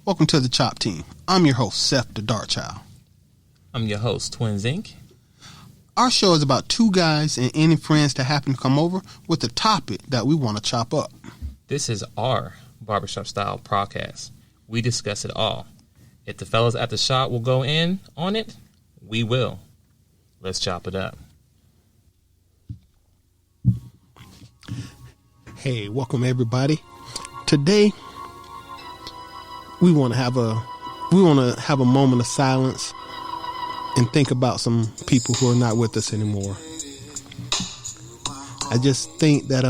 Welcome to the Dachop team. I'm your host, Seth the Dart Child. I'm your host, twinsinc. Our show is about two guys and any friends that happen to come over with a topic that we want to chop up. This is our barbershop style podcast. We discuss it all. If the fellas at the shop will go in on it, we will. Let's chop it up. Hey, welcome everybody. Today, we want to have a moment of silence and think about some people who are not with us anymore. I just think that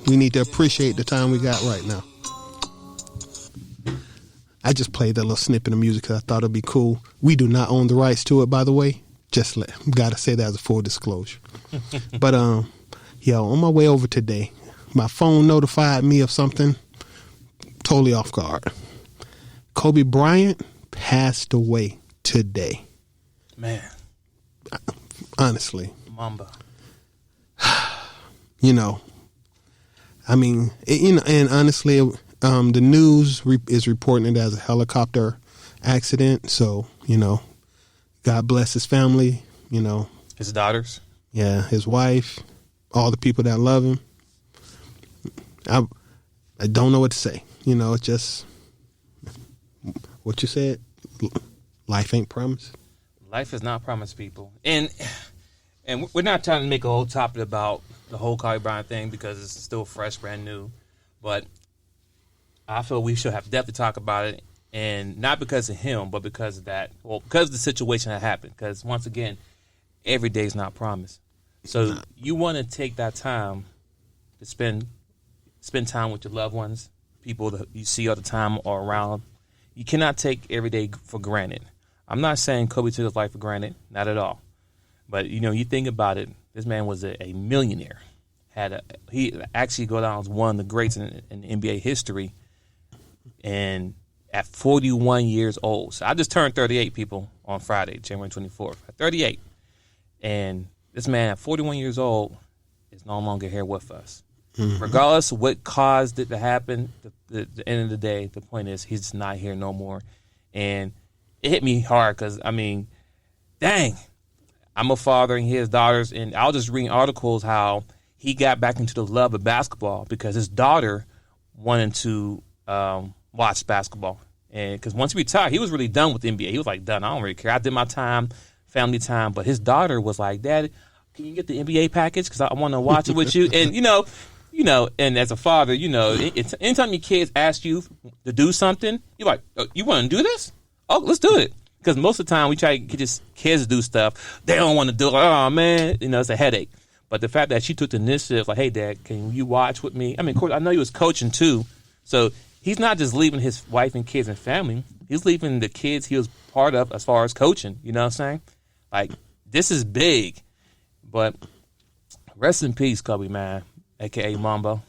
we need to appreciate the time we got right now. I just played that little snippet of music because I thought it'd be cool. We do not own the rights to it, by the way. Got to say that as a full disclosure. But on my way over today, my phone notified me of something totally off guard. Kobe Bryant passed away today. Man. Honestly. Mamba. And honestly, the news is reporting it as a helicopter accident. So, God bless his family, His daughters. Yeah, his wife, all the people that love him. I don't know what to say. It's just what you said. Life ain't promised. Life is not promised, people. And we're not trying to make a whole topic about the whole Kobe Bryant thing because it's still fresh, brand new. But I feel we should have definitely talk about it, and not because of him, but because of that. Well, because of the situation that happened. Because once again, every day is not promised. So you want to take that time to spend time with your loved ones, people that you see all the time or around. You cannot take every day for granted. I'm not saying Kobe took his life for granted, not at all. But, you think about it, this man was a millionaire. He actually go down as one of the greats in NBA history. And at 41 years old. So I just turned 38, people, on Friday, January 24th. At 38. And this man at 41 years old is no longer here with us. Mm-hmm. Regardless of what caused it to happen, the end of the day, the point is he's not here no more. And it hit me hard because, dang, I'm a father and he has daughters. And I'll just read articles how he got back into the love of basketball because his daughter wanted to watch basketball. And because once he retired, he was really done with the NBA. He was like, done. I don't really care. I did my time, family time. But his daughter was like, Dad, can you get the NBA package? Because I want to watch it with you. And, and as a father, anytime your kids ask you to do something, you're like, oh, you want to do this? Oh, let's do it. Because most of the time we try to get just kids to do stuff. They don't want to do it. Like, oh, man, it's a headache. But the fact that she took the initiative, like, hey, Dad, can you watch with me? Of course, I know he was coaching too. So he's not just leaving his wife and kids and family. He's leaving the kids he was part of as far as coaching. You know what I'm saying? Like, this is big. But rest in peace, Kobe, man, a.k.a. Mambo,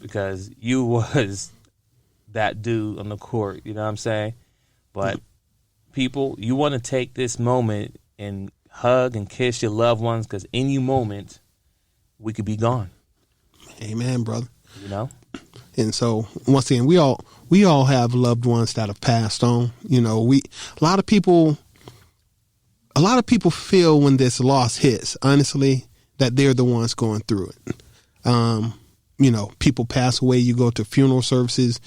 because you was that dude on the court. You know what I'm saying? But people, you want to take this moment and hug and kiss your loved ones because any moment we could be gone. Amen, brother. And so once again, we all have loved ones that have passed on. A lot of people feel when this loss hits, honestly, that they're the ones going through it. People pass away. You go to funeral services.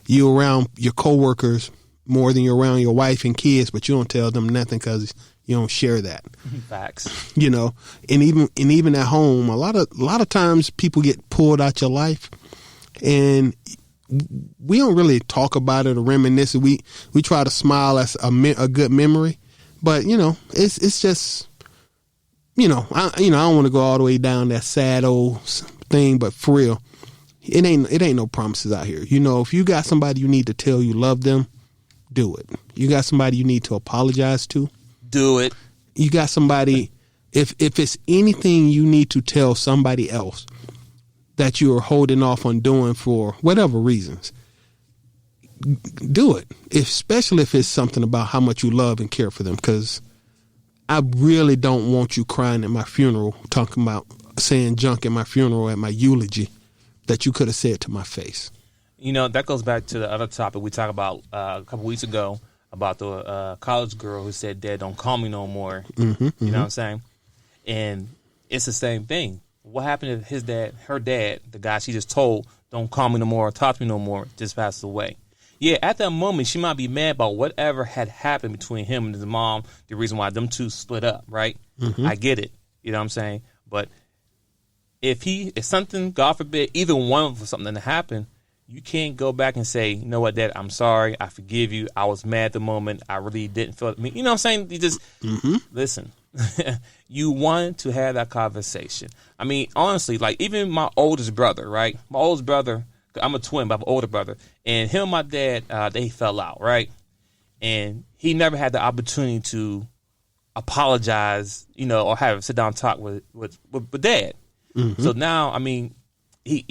You're around your coworkers more than you're around your wife and kids, but you don't tell them nothing because you don't share that. Facts. And even at home, a lot of times people get pulled out your life, and we don't really talk about it or reminisce. We try to smile as a good memory, but it's just I don't want to go all the way down that sad old thing, but for real, it ain't no promises out here. If you got somebody you need to tell you love them, do it. You got somebody you need to apologize to, do it. You got somebody, if it's anything you need to tell somebody else that you're holding off on doing for whatever reasons, do it. Especially if it's something about how much you love and care for them, because I really don't want you crying at my funeral, talking about saying junk at my funeral, at my eulogy, that you could have said to my face. That goes back to the other topic we talked about a couple weeks ago about the college girl who said, "Dad, don't call me no more." You know what I'm saying? And it's the same thing. What happened to her dad, the guy she just told, "Don't call me no more, talk to me no more," just passed away. Yeah, at that moment, she might be mad about whatever had happened between him and his mom, the reason why them two split up, right? I get it. You know what I'm saying? But if something, God forbid, either one of something that happened, you can't go back and say, "You know what, Dad, I'm sorry. I forgive you. I was mad at the moment. I really didn't feel it." You know what I'm saying? You just listen. You want to have that conversation. I mean, honestly, like even my oldest brother, right? My oldest brother, I'm a twin, but I have an older brother, and him and my dad, they fell out, right? And he never had the opportunity to apologize, or have a sit down talk with Dad. So now, I mean, he,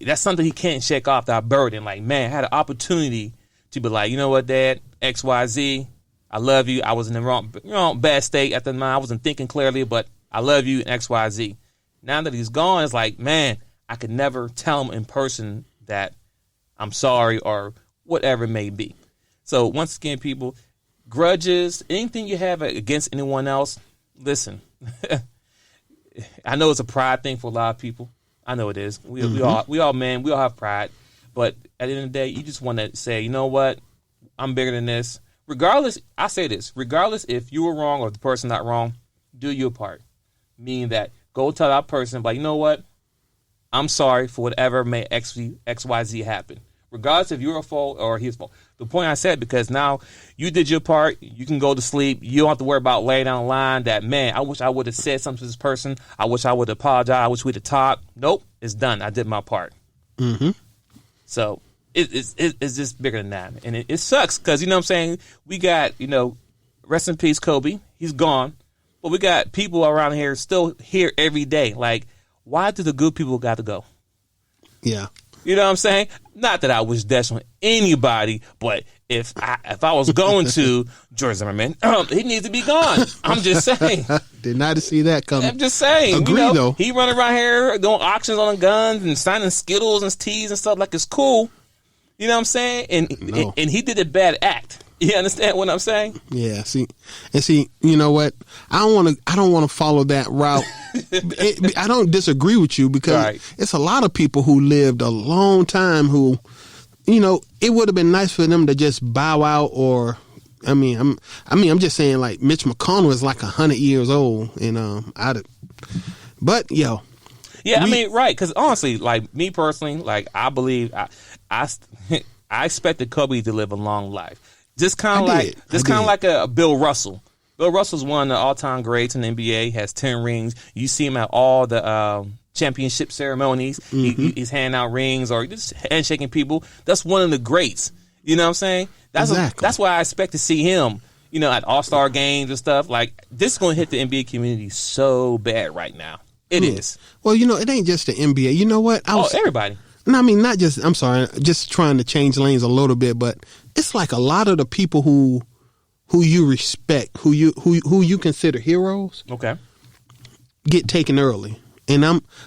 that's something he can't shake off, that burden. Like, man, I had an opportunity to be like, "You know what, Dad, XYZ, I love you. I was in the wrong, bad state at the time. I wasn't thinking clearly, but I love you and XYZ. Now that he's gone, it's like, man, I could never tell him in person that I'm sorry or whatever it may be. So once again, people, grudges, anything you have against anyone else, listen. I know it's a pride thing for a lot of people. I know it is. We all have pride. But at the end of the day, you just want to say, "You know what? I'm bigger than this." Regardless, I say this, regardless if you were wrong or the person not wrong, do your part. Meaning that go tell that person, but "You know what? I'm sorry for whatever may XYZ happen." Regardless if you're a fault or his fault. The point I said, because now you did your part, you can go to sleep. You don't have to worry about laying down the line that, "Man, I wish I would have said something to this person. I wish I would have apologized. I wish we'd have talked." Nope, it's done. I did my part. So it's just bigger than that. And it sucks because, you know what I'm saying, we got, rest in peace, Kobe. He's gone. But we got people around here still here every day. Like, why do the good people got to go? Yeah. You know what I'm saying? Not that I wish death on anybody, but if I was going to George Zimmerman, he needs to be gone. I'm just saying. Did not see that coming. I'm just saying. Agree, though. He running around here doing auctions on the guns and signing Skittles and teas and stuff like it's cool. You know what I'm saying? And he did a bad act. You understand what I'm saying? Yeah. See, you know what? I don't want to follow that route. I don't disagree with you because it's a lot of people who lived a long time who, it would have been nice for them to just bow out. Or, I'm just saying, like, Mitch McConnell is like 100 years old, and but yo. Yeah, right. Because honestly, like me personally, like I believe I expected Kobe to live a long life. Just kind of like a Bill Russell. Bill Russell's one of the all-time greats in the NBA. Has 10 rings. You see him at all the championship ceremonies. He's handing out rings or just handshaking people. That's one of the greats. You know what I'm saying? That's why I expect to see him. At All-Star games and stuff. Like, this is going to hit the NBA community so bad right now. It is. Well, it ain't just the NBA. You know what? Everybody. No, not just. I'm sorry. Just trying to change lanes a little bit, but it's like a lot of the people who you respect, who you consider heroes, get taken early. And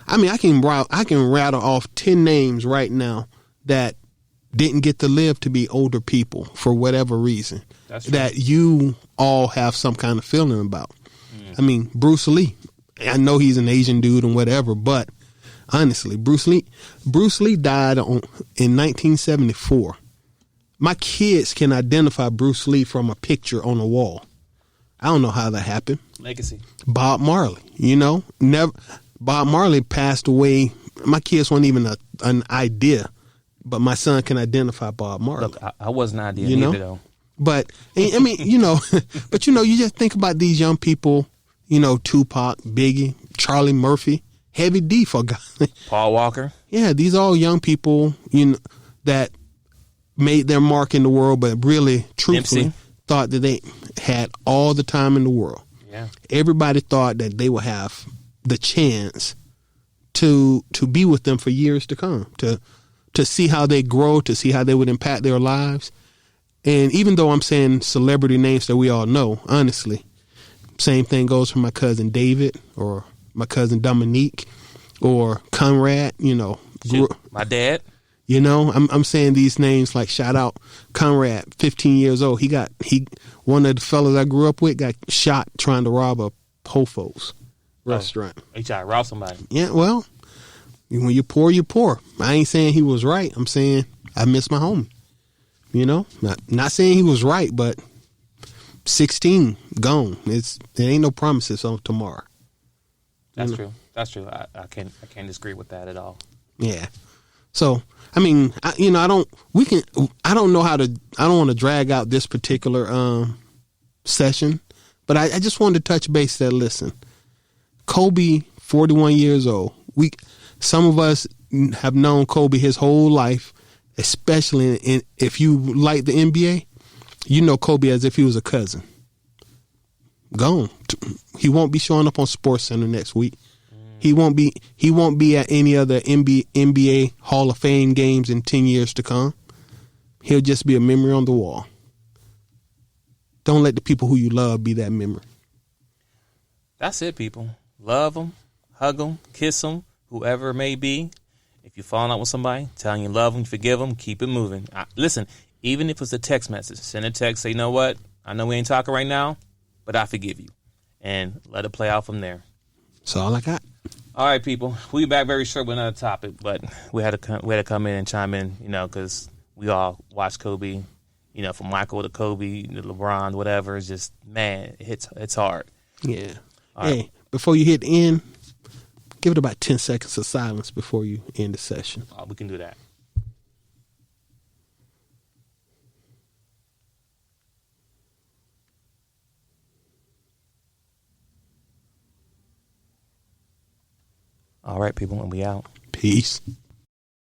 I can rattle off 10 names right now that didn't get to live to be older people for whatever reason. That's true. That you all have some kind of feeling about. Bruce Lee. I know he's an Asian dude and whatever, but honestly, Bruce Lee died in 1974. My kids can identify Bruce Lee from a picture on a wall. I don't know how that happened. Legacy. Bob Marley, never. Bob Marley passed away. My kids weren't even an idea, but my son can identify Bob Marley. Look, I wasn't an idea either, though. But but you just think about these young people. Tupac, Biggie, Charlie Murphy, Heavy D for God. Paul Walker. Yeah, these are all young people, that made their mark in the world, but really, truthfully, thought that they had all the time in the world. Yeah. Everybody thought that they would have the chance to be with them for years to come, to see how they grow, to see how they would impact their lives. And even though I'm saying celebrity names that we all know, honestly, same thing goes for my cousin David or my cousin Dominique or Conrad, My dad. You know, I'm saying these names like shout out Conrad, 15 years old. One of the fellas I grew up with got shot trying to rob a Whole Foods restaurant. He tried to rob somebody. Yeah, well, when you're poor, you're poor. I ain't saying he was right. I'm saying I miss my homie. You know, not saying he was right, but 16 gone. There ain't no promises on tomorrow. That's true. That's true. I can't disagree with that at all. Yeah. So, I mean, I don't want to drag out this particular session, but I just wanted to touch base that, listen, Kobe, 41 years old. Some of us have known Kobe his whole life, especially if you like the NBA, you know Kobe as if he was a cousin. Gone. He won't be showing up on SportsCenter next week. He won't be at any other NBA Hall of Fame games in 10 years to come. He'll just be a memory on the wall. Don't let the people who you love be that memory. That's it, people. Love them, hug them, kiss them, whoever it may be. If you're falling out with somebody, tell them you love them, forgive them, keep it moving. Listen, even if it's a text message, send a text, say, you know what? I know we ain't talking right now, but I forgive you. And let it play out from there. That's all I got. All right, people. We'll be back very short with another topic, but we had to come in and chime in, because we all watched Kobe, from Michael to Kobe to LeBron, whatever. It's just, man, it's hard. Yeah. All right. Hey, before you hit end, give it about 10 seconds of silence before you end the session. We can do that. All right, people, and we out. Peace.